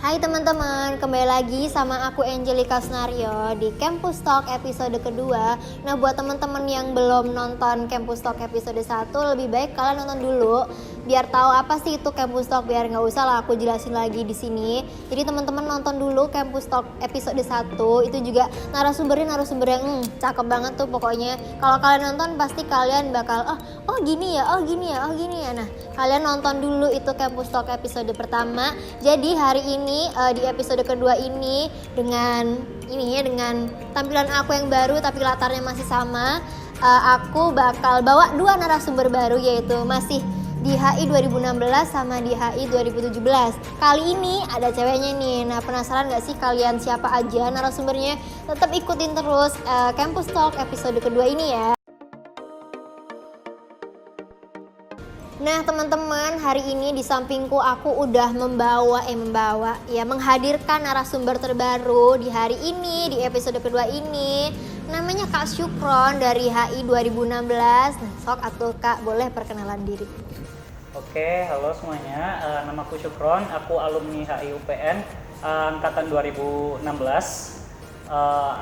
Hai teman-teman, kembali lagi sama aku Angelica Snario di Campus Talk episode kedua. Nah, buat teman-teman yang belum nonton Campus Talk episode 1, lebih baik kalian nonton dulu biar tahu apa sih itu Campus Talk, biar nggak usah lah aku jelasin lagi di sini. Jadi teman-teman nonton dulu Campus Talk episode 1, itu juga narasumber yang cakep banget tuh pokoknya. Kalau kalian nonton pasti kalian bakal oh gini ya. Nah, kalian nonton dulu itu Campus Talk episode pertama. Jadi hari ini di episode kedua ini dengan tampilan aku yang baru tapi latarnya masih sama. Aku bakal bawa dua narasumber baru, yaitu masih di HI 2016 sama di HI 2017. Kali ini ada ceweknya nih. Nah, penasaran gak sih kalian siapa aja narasumbernya? Tetap ikutin terus Campus Talk episode kedua ini ya. Nah teman-teman, hari ini di sampingku aku udah menghadirkan narasumber terbaru di hari ini, di episode kedua ini. Namanya Kak Syukron dari HI 2016. Nah, sok atuh Kak, boleh perkenalan diri. Oke, halo semuanya. Namaku Syukron, aku alumni HI UPN angkatan 2016.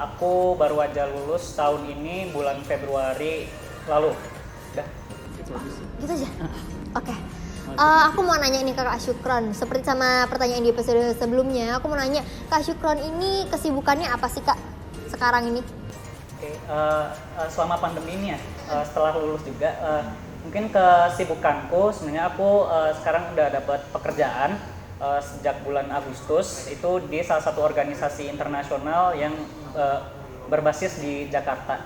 Aku baru aja lulus tahun ini bulan Februari lalu. Udah. Gitu aja? Oke. Aku mau nanya ini ke Kak Syukron. Seperti sama pertanyaan di episode sebelumnya, aku mau nanya, Kak Syukron ini kesibukannya apa sih Kak sekarang ini? Oke, selama pandemi ini ya, setelah lulus juga, mungkin kesibukanku sebenarnya aku sekarang udah dapat pekerjaan sejak bulan Agustus, itu di salah satu organisasi internasional yang berbasis di Jakarta.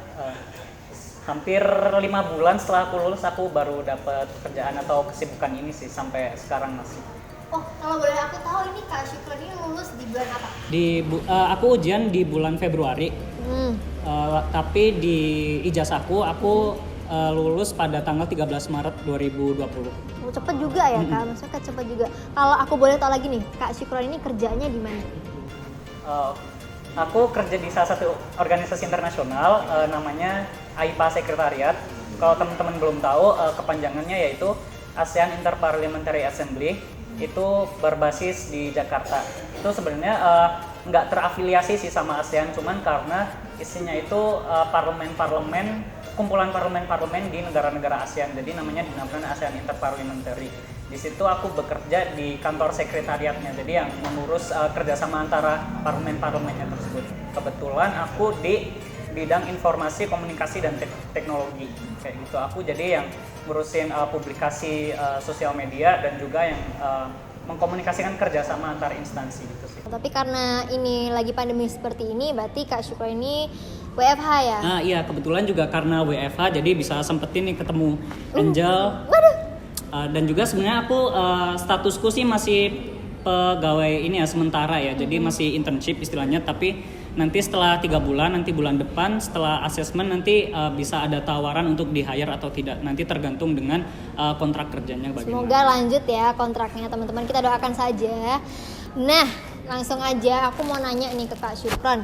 Hampir 5 bulan setelah aku lulus, aku baru dapat pekerjaan atau kesibukan ini sih sampai sekarang masih. Oh, kalau boleh aku tahu ini Kak Syukron ini lulus di bulan apa? Aku ujian di bulan Februari. Tapi di ijazahku aku lulus pada tanggal 13 Maret 2020. Oh, cepet juga ya Kak, maksudnya cepet juga. Kalau aku boleh tahu lagi nih, Kak Syukron ini kerjanya di mana? Aku kerja di salah satu organisasi internasional, namanya AIPA Sekretariat. Kalau teman-teman belum tahu, kepanjangannya yaitu ASEAN Interparliamentary Assembly. Itu berbasis di Jakarta. Itu sebenarnya nggak terafiliasi sih sama ASEAN, cuman karena isinya itu kumpulan parlemen-parlemen di negara-negara ASEAN. Jadi dinamakan ASEAN Interparliamentary. Di situ aku bekerja di kantor sekretariatnya, jadi yang mengurus kerjasama antara parlemen-parlemennya tersebut. Kebetulan aku di bidang informasi, komunikasi, dan teknologi kayak gitu. Aku jadi yang ngurusin publikasi sosial media dan juga yang mengkomunikasikan kerjasama antar instansi gitu sih. Tapi karena ini lagi pandemi seperti ini, berarti Kak Syukron ini WFH ya? Iya, kebetulan juga karena WFH jadi bisa sempetin nih ketemu Angel. Dan juga sebenarnya aku statusku sih masih pegawai ini ya sementara ya, jadi masih internship istilahnya. Tapi nanti setelah 3 bulan, nanti bulan depan setelah asesmen nanti bisa ada tawaran untuk di hire atau tidak. Nanti tergantung dengan kontrak kerjanya bagaimana. Semoga lanjut ya kontraknya teman-teman, kita doakan saja. Nah langsung aja aku mau nanya nih ke Kak Syukron.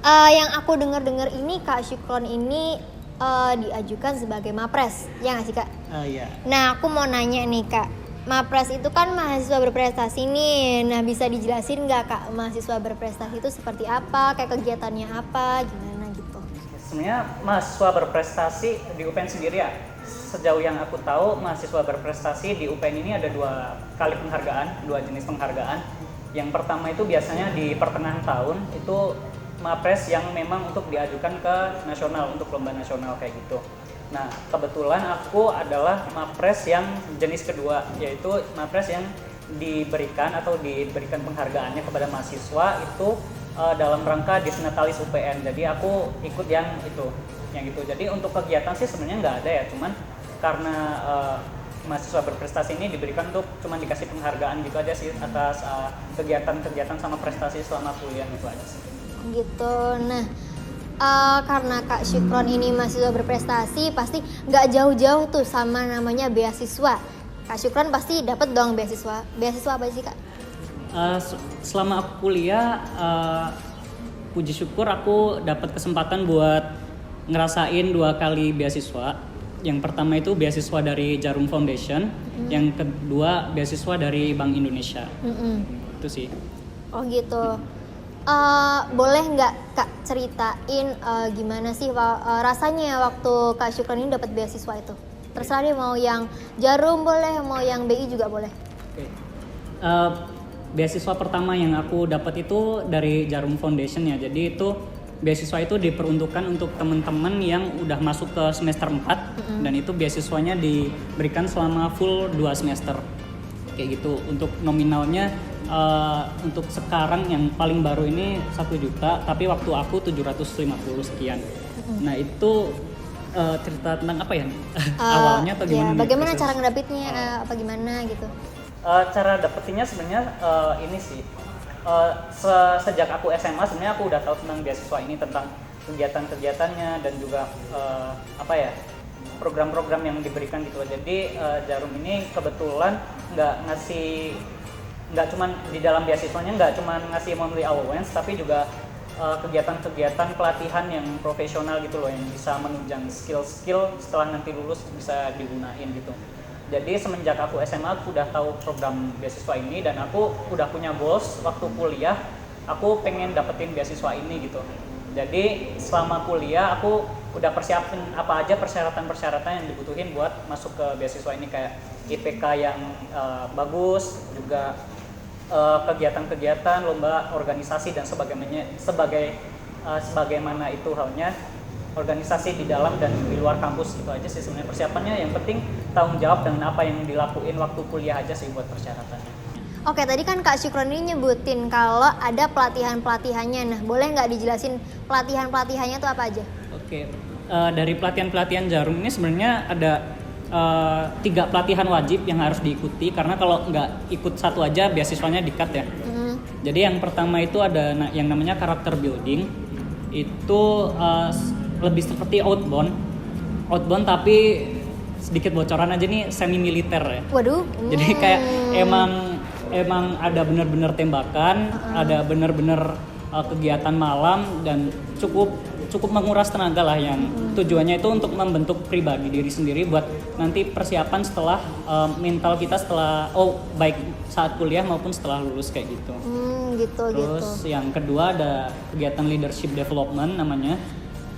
Yang aku dengar ini Kak Syukron ini diajukan sebagai Mapres, ya nggak sih Kak? Iya. Nah aku mau nanya nih Kak, Mapres itu kan mahasiswa berprestasi nih. Nah bisa dijelasin nggak Kak, mahasiswa berprestasi itu seperti apa, kayak kegiatannya apa, gimana gitu? Sebenarnya mahasiswa berprestasi di UPN sendiri ya, sejauh yang aku tahu mahasiswa berprestasi di UPN ini ada 2 kali penghargaan, 2 jenis penghargaan. Yang pertama itu biasanya di pertengahan tahun, itu Mapres yang memang untuk diajukan ke nasional, untuk lomba nasional kayak gitu. Nah, kebetulan aku adalah Mapres yang jenis kedua, yaitu Mapres yang diberikan penghargaannya kepada mahasiswa itu dalam rangka Disnatalis UPN. Jadi aku ikut yang itu. Jadi untuk kegiatan sih sebenarnya nggak ada ya, cuman karena mahasiswa berprestasi ini diberikan untuk cuman dikasih penghargaan gitu aja sih atas kegiatan-kegiatan sama prestasi selama kuliah itu aja sih. Gitu. Nah karena Kak Syukron ini mahasiswa berprestasi, pasti nggak jauh-jauh tuh sama namanya beasiswa. Kak Syukron pasti dapat dong beasiswa. Beasiswa apa sih Kak? Selama aku kuliah, puji syukur aku dapat kesempatan buat ngerasain 2 kali beasiswa. Yang pertama itu beasiswa dari Jarum Foundation, yang kedua beasiswa dari Bank Indonesia. Itu sih. Oh gitu. Boleh nggak Kak ceritain gimana sih rasanya waktu Kak Syukron ini dapat beasiswa itu? Terserah deh, mau yang Jarum boleh, mau yang BI juga boleh. Oke. Beasiswa pertama yang aku dapat itu dari Jarum Foundation ya. Jadi itu beasiswa itu diperuntukkan untuk teman-teman yang udah masuk ke semester 4 dan itu beasiswanya diberikan selama full 2 semester. Kayak gitu. Untuk nominalnya untuk sekarang yang paling baru ini 1 juta, tapi waktu aku 750 sekian. Nah itu cerita tentang apa ya? Awalnya atau gimana? Ya, bagaimana cara ngedapetnya, apa gimana gitu? Cara dapetinnya sebenarnya ini sih. Sejak aku SMA sebenarnya aku udah tahu tentang beasiswa ini, tentang kegiatan-kegiatannya dan juga program-program yang diberikan gitu. Jadi Jarum ini kebetulan nggak cuman di dalam beasiswanya nggak cuman ngasih monthly allowance, tapi juga kegiatan-kegiatan pelatihan yang profesional gitu loh, yang bisa menunjang skill-skill setelah nanti lulus bisa digunain gitu. Jadi semenjak aku SMA aku udah tahu program beasiswa ini dan aku udah punya goals waktu kuliah, aku pengen dapetin beasiswa ini gitu. Jadi selama kuliah aku udah persiapin apa aja persyaratan-persyaratan yang dibutuhin buat masuk ke beasiswa ini, kayak IPK yang bagus, juga kegiatan-kegiatan, lomba organisasi dan sebagaimana itu halnya organisasi di dalam dan di luar kampus. Itu aja sih sebenarnya persiapannya. Yang penting tanggung jawab dengan apa yang dilakuin waktu kuliah aja sih buat persyaratannya. Oke, tadi kan Kak Syukron ini nyebutin kalau ada pelatihan-pelatihannya. Nah, boleh nggak dijelasin pelatihan-pelatihannya itu apa aja? Oke, dari pelatihan-pelatihan Jarum ini sebenarnya ada 3 pelatihan wajib yang harus diikuti, karena kalau nggak ikut satu aja beasiswanya di-cut ya. Jadi yang pertama itu ada yang namanya character building. Itu lebih seperti outbound tapi sedikit bocoran aja nih, semi militer ya. Waduh. Jadi kayak emang ada bener-bener tembakan, ada bener-bener kegiatan malam dan cukup menguras tenaga lah, yang tujuannya itu untuk membentuk pribadi diri sendiri buat nanti persiapan setelah mental kita setelah baik saat kuliah maupun setelah lulus kayak gitu. Terus yang kedua ada kegiatan leadership development namanya.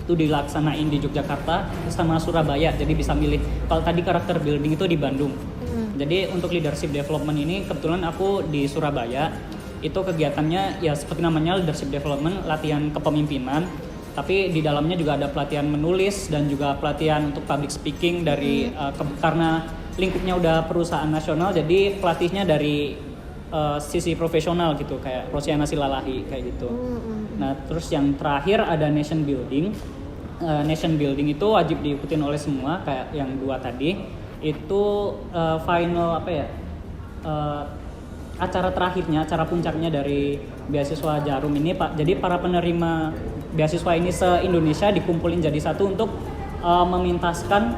Itu dilaksanain di Yogyakarta sama Surabaya, jadi bisa milih. Kalau tadi karakter building itu di Bandung. Jadi untuk leadership development ini kebetulan aku di Surabaya. Itu kegiatannya ya seperti namanya leadership development, latihan kepemimpinan. Tapi di dalamnya juga ada pelatihan menulis dan juga pelatihan untuk public speaking dari karena lingkupnya udah perusahaan nasional, jadi pelatihnya dari sisi profesional gitu, kayak Rosiana Silalahi kayak gitu. Nah terus yang terakhir ada nation building. Nation building itu wajib diikutin oleh semua, kayak yang 2 tadi. Itu final acara terakhirnya, acara puncaknya dari beasiswa Jarum ini Pak. Jadi para penerima beasiswa ini se-Indonesia dikumpulin jadi satu untuk memintaskan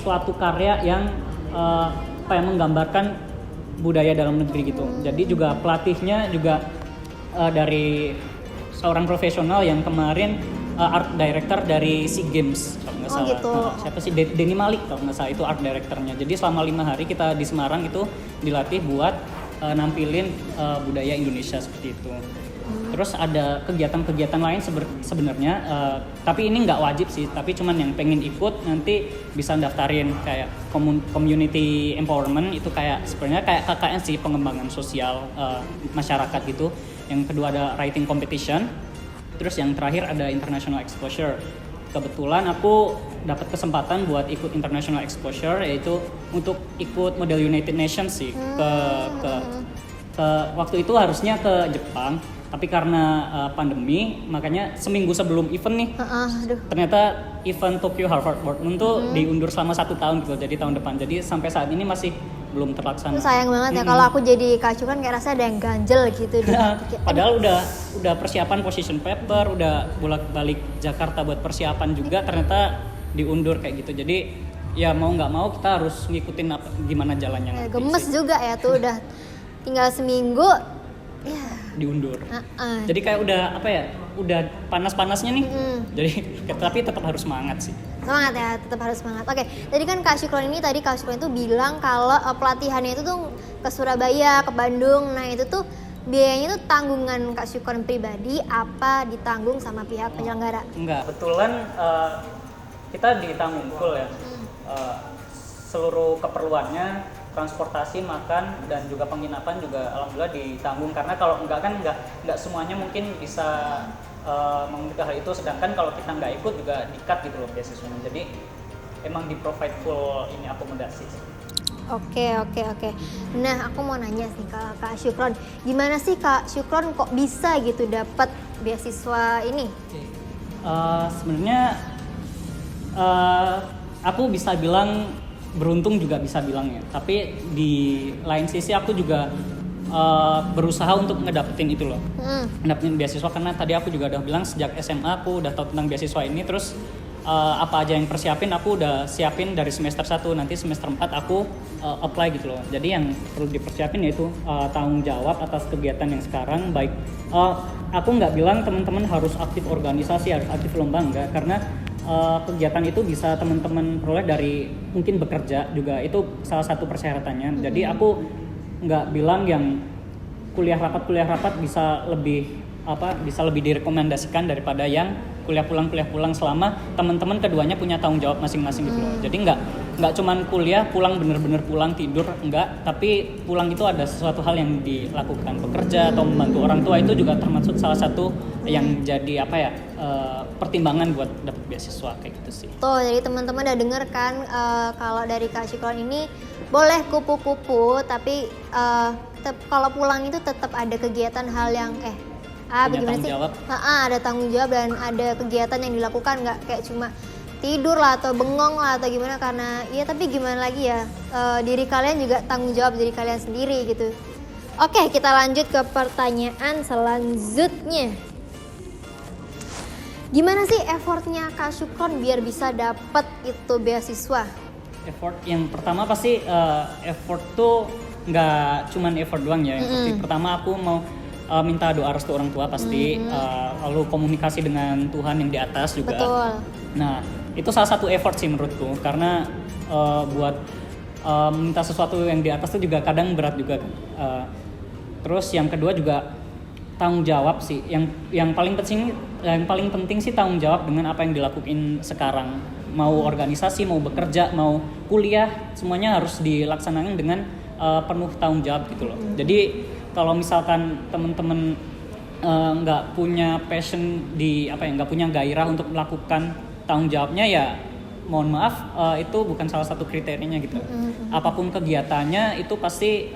suatu karya yang menggambarkan budaya dalam negeri gitu. Jadi juga pelatihnya juga dari seorang profesional yang kemarin art director dari SEA Games kalau nggak salah. Gitu. Siapa sih? Denny Malik kalau nggak salah, itu art directornya. Jadi selama 5 hari kita di Semarang itu dilatih buat nampilin budaya Indonesia seperti itu. Terus ada kegiatan-kegiatan lain sebenarnya, tapi ini nggak wajib sih, tapi cuman yang pengen ikut nanti bisa daftarin, kayak community empowerment. Itu kayak sebenarnya kayak KKN sih, pengembangan sosial masyarakat gitu. Yang kedua ada writing competition. Terus yang terakhir ada international exposure. Kebetulan aku dapat kesempatan buat ikut international exposure, yaitu untuk ikut model United Nations sih ke waktu itu harusnya ke Jepang, tapi karena pandemi makanya seminggu sebelum event nih ternyata event Tokyo Harvard World Moon tuh diundur selama 1 tahun gitu, jadi tahun depan. Jadi sampai saat ini masih belum terlaksana. Sayang banget ya, kalau aku jadi Kak Syukron kayak rasanya ada yang ganjel gitu. Padahal udah persiapan position paper, udah bolak-balik Jakarta buat persiapan juga, ternyata diundur kayak gitu. Jadi ya mau nggak mau kita harus ngikutin gimana jalannya nanti. Gemes sih juga ya tuh, udah tinggal seminggu ya diundur. Jadi kayak udah panas-panasnya nih. Jadi tapi tetap harus semangat sih. Semangat ya, tetap harus semangat. Oke, tadi kan Kak Syukron itu bilang kalau pelatihannya itu tuh ke Surabaya, ke Bandung. Nah itu tuh biayanya tuh tanggungan Kak Syukron pribadi apa ditanggung sama pihak penyelenggara? Enggak, kebetulan kita ditanggung full ya. Seluruh keperluannya, transportasi, makan, dan juga penginapan juga alhamdulillah ditanggung, karena kalau enggak kan enggak semuanya mungkin bisa mengikuti hal itu, sedangkan kalau kita nggak ikut juga di-cut gitu loh beasiswanya. Jadi emang di-provide full ini akomodasi. Oke. Nah, aku mau nanya sih ke Kak Syukron, gimana sih Kak Syukron kok bisa gitu dapat beasiswa ini? Sebenarnya aku bisa bilang beruntung juga bisa bilangnya, tapi di lain sisi aku juga berusaha untuk ngedapetin itu loh, ngedapetin beasiswa, karena tadi aku juga udah bilang sejak SMA aku udah tahu tentang beasiswa ini, terus apa aja yang persiapin aku udah siapin dari semester 1, nanti semester 4 aku apply gitu loh. Jadi yang perlu dipersiapin yaitu tanggung jawab atas kegiatan yang sekarang, baik aku nggak bilang teman-teman harus aktif organisasi, harus aktif lomba, enggak, karena kegiatan itu bisa teman-teman peroleh dari mungkin bekerja juga, itu salah satu persyaratannya. Jadi aku nggak bilang yang kuliah rapat bisa lebih direkomendasikan daripada yang kuliah pulang selama teman-teman keduanya punya tanggung jawab masing-masing gitu loh. Jadi nggak cuman kuliah pulang bener-bener pulang tidur, enggak, tapi pulang itu ada sesuatu hal yang dilakukan, bekerja atau membantu orang tua, itu juga termasuk salah satu yang jadi pertimbangan buat dapat beasiswa kayak gitu sih. Tuh, jadi teman-teman udah denger kan kalau dari Kak Syukron ini boleh kupu-kupu, tapi kalau pulang itu tetap ada kegiatan hal yang bagaimana sih? Ada tanggung jawab dan ada kegiatan yang dilakukan, nggak kayak cuma tidur lah atau bengong lah atau gimana, karena ya tapi gimana lagi ya, diri kalian juga tanggung jawab diri kalian sendiri gitu. Oke, kita lanjut ke pertanyaan selanjutnya. Gimana sih effortnya Kak Syukron biar bisa dapet itu beasiswa? Effort yang pertama pasti effort tuh nggak cuman effort doang ya. Yang pertama aku mau minta doa restu orang tua pasti, lalu komunikasi dengan Tuhan yang di atas juga. Betul. Nah, itu salah satu effort sih menurutku, karena buat minta sesuatu yang di atas tuh juga kadang berat juga. Terus yang kedua juga tanggung jawab sih, yang paling penting sih tanggung jawab dengan apa yang dilakuin sekarang. Mau organisasi, mau bekerja, mau kuliah, semuanya harus dilaksanakan dengan penuh tanggung jawab gitu loh. Jadi kalau misalkan teman-teman nggak punya passion nggak punya gairah untuk melakukan tanggung jawabnya, ya mohon maaf, itu bukan salah satu kriterianya gitu. Apapun kegiatannya itu pasti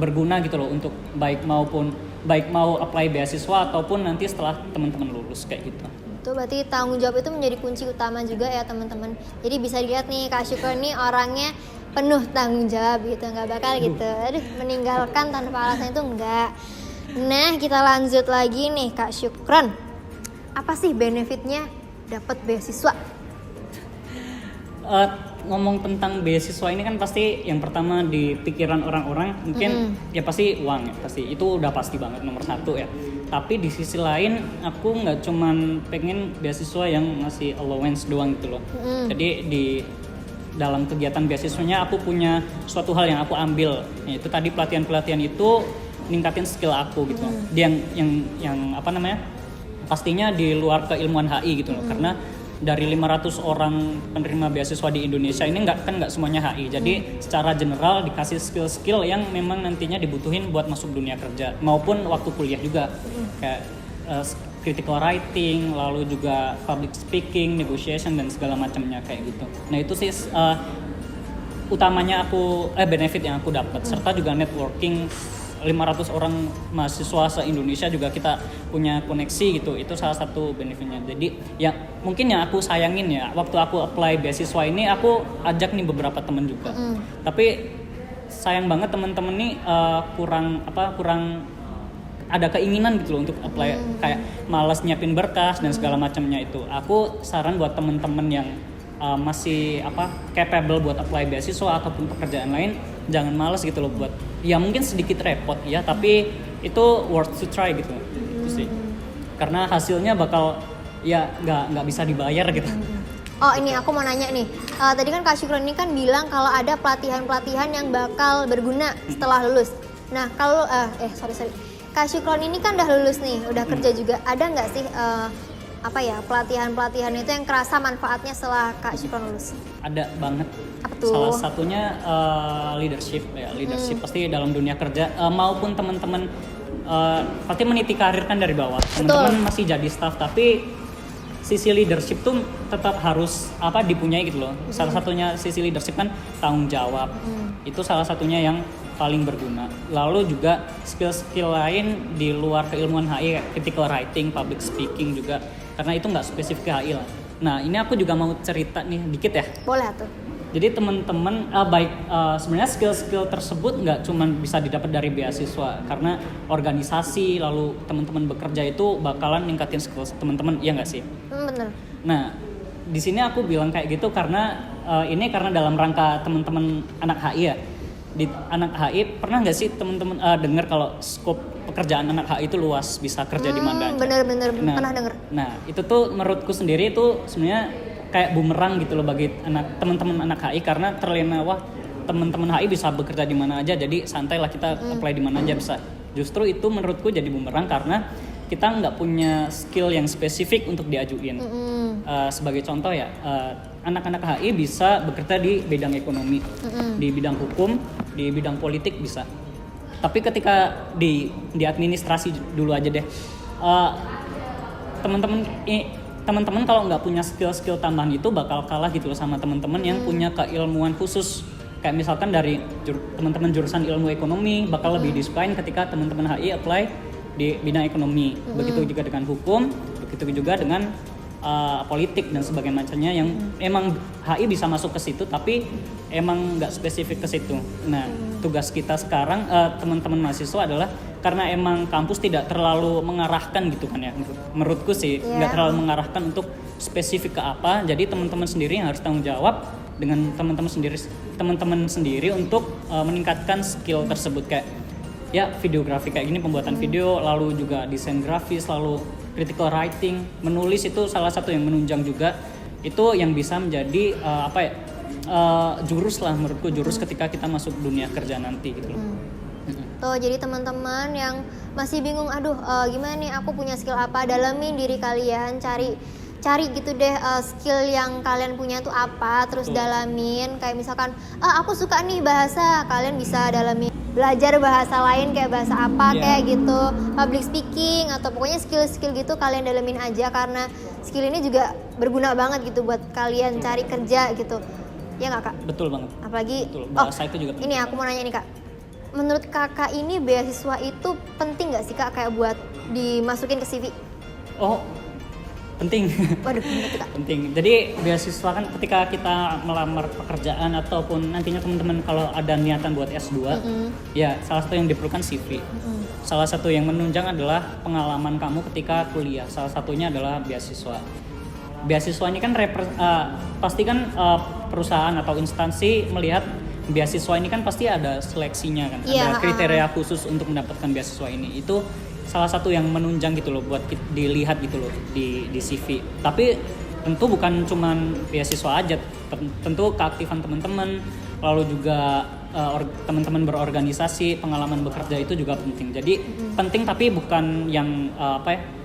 berguna gitu loh, untuk baik mau apply beasiswa ataupun nanti setelah teman-teman lulus kayak gitu. Itu berarti tanggung jawab itu menjadi kunci utama juga ya teman-teman. Jadi bisa dilihat nih Kak Syukron nih orangnya penuh tanggung jawab gitu, nggak bakal gitu meninggalkan tanpa alasan, itu enggak. Nah, kita lanjut lagi nih Kak Syukron, apa sih benefitnya dapat beasiswa? Ngomong tentang beasiswa ini kan pasti yang pertama di pikiran orang-orang mungkin ya pasti uang ya, pasti itu udah pasti banget nomor satu ya. Tapi di sisi lain aku nggak cuman pengen beasiswa yang ngasih allowance doang gitu loh. Jadi di dalam kegiatan beasiswanya aku punya suatu hal yang aku ambil, yaitu tadi pelatihan itu ningkatin skill aku gitu. Yang pastinya di luar keilmuan HI gitu loh, karena dari 500 orang penerima beasiswa di Indonesia ini nggak semuanya HI. Jadi secara general dikasih skill-skill yang memang nantinya dibutuhin buat masuk dunia kerja maupun waktu kuliah juga, kayak critical writing, lalu juga public speaking, negotiation dan segala macamnya kayak gitu. Nah itu sih utamanya benefit yang aku dapat, serta juga networking. 500 orang mahasiswa se-Indonesia juga kita punya koneksi gitu, itu salah satu benefitnya. Jadi ya mungkin yang aku sayangin ya, waktu aku apply beasiswa ini aku ajak nih beberapa teman juga, tapi sayang banget teman-teman nih kurang ada keinginan gitu loh untuk apply, kayak malas nyiapin berkas dan segala macamnya itu. Aku saran buat teman-teman yang masih capable buat apply beasiswa ataupun pekerjaan lain, jangan malas gitu loh, buat ya mungkin sedikit repot ya, tapi itu worth to try gitu. Itu sih. Karena hasilnya bakal ya nggak bisa dibayar gitu. Oh, ini aku mau nanya nih. Tadi kan Kak Syukron ini kan bilang kalau ada pelatihan-pelatihan yang bakal berguna setelah lulus. Nah kalau sorry Kak Syukron ini kan udah lulus nih, udah kerja juga. Ada nggak sih pelatihan itu yang kerasa manfaatnya setelah Kak Syukron lulus? Ada banget. Apa tuh? Salah satunya leadership ya. Leadership pasti dalam dunia kerja maupun teman-teman pasti meniti karir kan dari bawah. Teman-teman masih jadi staff tapi sisi leadership tuh tetap harus dipunyai gitu loh. Salah satunya sisi leadership kan tanggung jawab. Itu salah satunya yang paling berguna. Lalu juga skill-skill lain di luar keilmuan HI kayak critical writing, public speaking juga. Karena itu nggak spesifik ke HI lah. Nah ini aku juga mau cerita nih dikit ya. Boleh tuh. Jadi teman-teman sebenarnya skill-skill tersebut nggak cuma bisa didapat dari beasiswa karena organisasi lalu teman-teman bekerja itu bakalan ningkatin skill teman-teman, iya nggak sih? Bener. Nah di sini aku bilang kayak gitu karena ini karena dalam rangka teman-teman anak HI ya. Di anak HI pernah nggak sih teman-teman dengar kalau skop pekerjaan anak HI itu luas, bisa kerja di mana aja? Bener pernah dengar. Nah itu tuh menurutku sendiri itu sebenarnya kayak bumerang gitu loh bagi teman-teman anak HI karena terlena wah teman-teman HI bisa bekerja di mana aja jadi santai lah kita apply di mana aja bisa. Justru itu menurutku jadi bumerang karena kita nggak punya skill yang spesifik untuk diajuin. Sebagai contoh ya anak-anak HI bisa bekerja di bidang ekonomi, di bidang hukum, di bidang politik bisa. Tapi ketika di administrasi dulu aja deh, teman-teman kalau nggak punya skill-skill tambahan itu bakal kalah gitu loh sama teman-teman yang punya keilmuan khusus. Kayak misalkan dari teman-teman jurusan ilmu ekonomi bakal lebih disukain ketika teman-teman HI apply di bidang ekonomi. Begitu juga dengan hukum, begitu juga dengan politik dan sebagainya macamnya yang emang HI bisa masuk ke situ tapi emang nggak spesifik ke situ. Nah tugas kita sekarang teman-teman mahasiswa adalah karena emang kampus tidak terlalu mengarahkan gitu kan ya, menurutku sih nggak terlalu mengarahkan untuk spesifik ke apa. Jadi teman-teman sendiri yang harus tanggung jawab dengan teman-teman sendiri untuk meningkatkan skill tersebut kayak ya videografi kayak gini, pembuatan video, lalu juga desain grafis, lalu critical writing, menulis itu salah satu yang menunjang juga. Itu yang bisa menjadi jurus lah menurutku, jurus ketika kita masuk dunia kerja nanti gitu loh. Tuh jadi teman-teman yang masih bingung, gimana nih aku punya skill apa, dalamin diri kalian, cari gitu deh skill yang kalian punya tuh apa, terus dalamin. Kayak misalkan aku suka nih bahasa, kalian bisa dalamin, belajar bahasa lain kayak bahasa apa kayak gitu, public speaking atau pokoknya skill-skill gitu kalian dalamin aja karena skill ini juga berguna banget gitu buat kalian cari kerja gitu. Ya nggak Kak? Betul banget. Apalagi bahasa itu juga penting. Ini aku mau nanya nih Kak. Menurut Kakak ini beasiswa itu penting nggak sih Kak kayak buat dimasukin ke CV? Oh, penting. Waduh, bener Kak. Penting. Jadi beasiswa kan ketika kita melamar pekerjaan ataupun nantinya teman-teman kalau ada niatan buat S2, ya salah satu yang diperlukan CV. Salah satu yang menunjang adalah pengalaman kamu ketika kuliah. Salah satunya adalah beasiswa. Beasiswa ini kan pasti kan perusahaan atau instansi melihat beasiswa ini kan pasti ada seleksinya kan, ada kriteria khusus untuk mendapatkan beasiswa ini. Itu salah satu yang menunjang gitu loh buat dilihat gitu loh di CV. Tapi tentu bukan cuman beasiswa aja, tentu keaktifan teman-teman, lalu juga teman-teman berorganisasi, pengalaman bekerja itu juga penting. Jadi penting tapi bukan yang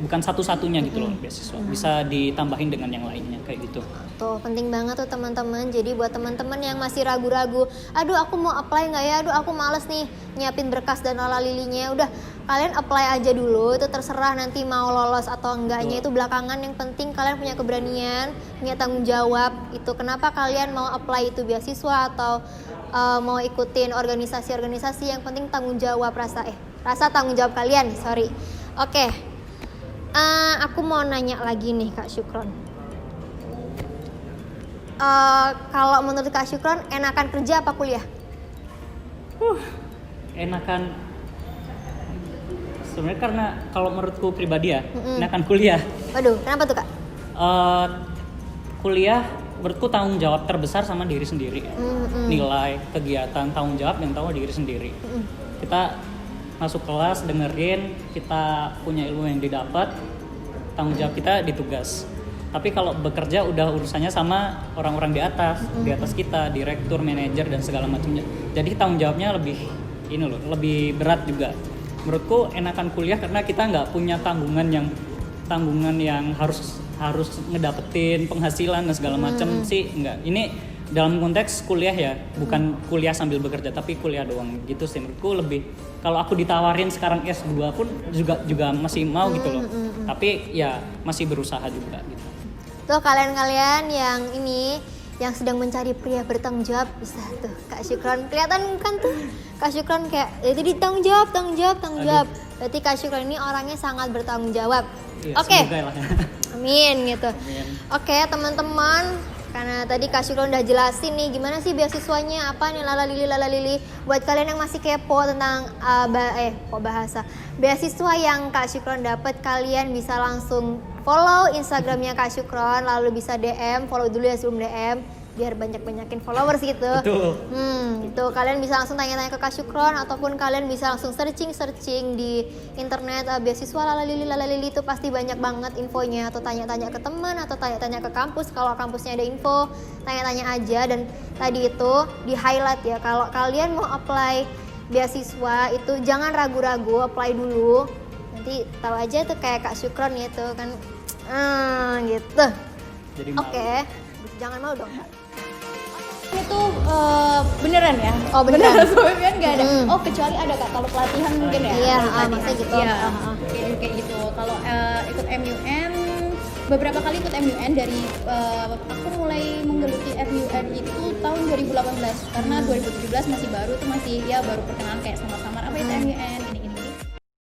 bukan satu-satunya gitu loh beasiswa. Bisa ditambahin dengan yang lainnya kayak gitu. Tuh penting banget tuh teman-teman. Jadi buat teman-teman yang masih ragu-ragu, aduh aku mau apply nggak ya? Aduh aku males nih nyiapin berkas dan lala-lilinya. Udah kalian apply aja dulu. Itu terserah nanti mau lolos atau enggaknya itu belakangan. Yang penting kalian punya keberanian, punya tanggung jawab. Itu kenapa kalian mau apply itu beasiswa atau mau ikutin organisasi-organisasi, yang penting tanggung jawab, rasa tanggung jawab kalian. Oke. Aku mau nanya lagi nih Kak Syukron. Kalau menurut Kak Syukron enakan kerja apa kuliah? Enakan sebenarnya karena kalau menurutku pribadi ya enakan kuliah. Waduh, kenapa tuh Kak? Kuliah menurutku tanggung jawab terbesar sama diri sendiri. Nilai, kegiatan, tanggung jawab yang tahu diri sendiri. Kita masuk kelas, dengerin, kita punya ilmu yang didapat, tanggung jawab kita di tugas. Tapi kalau bekerja udah urusannya sama orang-orang di atas kita, direktur, manajer dan segala macamnya. Jadi tanggung jawabnya lebih ini loh, lebih berat juga. Menurutku enakan kuliah karena kita nggak punya tanggungan yang harus ngedapetin penghasilan dan segala macam sih, enggak. Ini dalam konteks kuliah ya, bukan kuliah sambil bekerja tapi kuliah doang gitu sih. Menurutku lebih, kalau aku ditawarin sekarang S2 pun juga masih mau gitu loh. Tapi ya masih berusaha juga gitu. Tuh kalian-kalian yang sedang mencari pria bertanggung jawab, bisa tuh Kak Syukron, kelihatan kan tuh Kak Syukron kayak itu tanggung jawab. Berarti Kak Syukron ini orangnya sangat bertanggung jawab. Iya, Oke. semoga lah. Amin gitu. Amin. Oke teman-teman, karena tadi Kak Syukron udah jelasin nih gimana sih beasiswanya, apa nih lala-lili. Buat kalian yang masih kepo tentang bahasa beasiswa yang Kak Syukron dapat, kalian bisa langsung follow Instagramnya Kak Syukron, lalu bisa DM, follow dulu ya sebelum DM biar banyakin followers gitu. Betul. Itu kalian bisa langsung tanya-tanya ke Kak Syukron, ataupun kalian bisa langsung searching di internet beasiswa lala-lili itu pasti banyak banget infonya, atau tanya-tanya ke teman atau tanya-tanya ke kampus kalau kampusnya ada info, tanya-tanya aja. Dan tadi itu di highlight ya, kalau kalian mau apply beasiswa itu jangan ragu-ragu, apply dulu. Nanti tahu aja tuh kayak Kak Syukron gitu kan. Gitu. Jadi Oke. Jangan mau dong. Itu beneran ya? Oh, beneran. Soalnya nggak ada. Oh, kecuali ada Kak, kalau pelatihan mungkin ya. Iya, Kalau pelatihan. maksudnya gitu. Iya, kayak gitu. Kalau ikut MUN, beberapa kali ikut MUN dari aku mulai menggeluti MUN itu tahun 2018 karena 2017 masih baru tuh, masih ya baru perkenalan kayak samar-samar apa itu MUN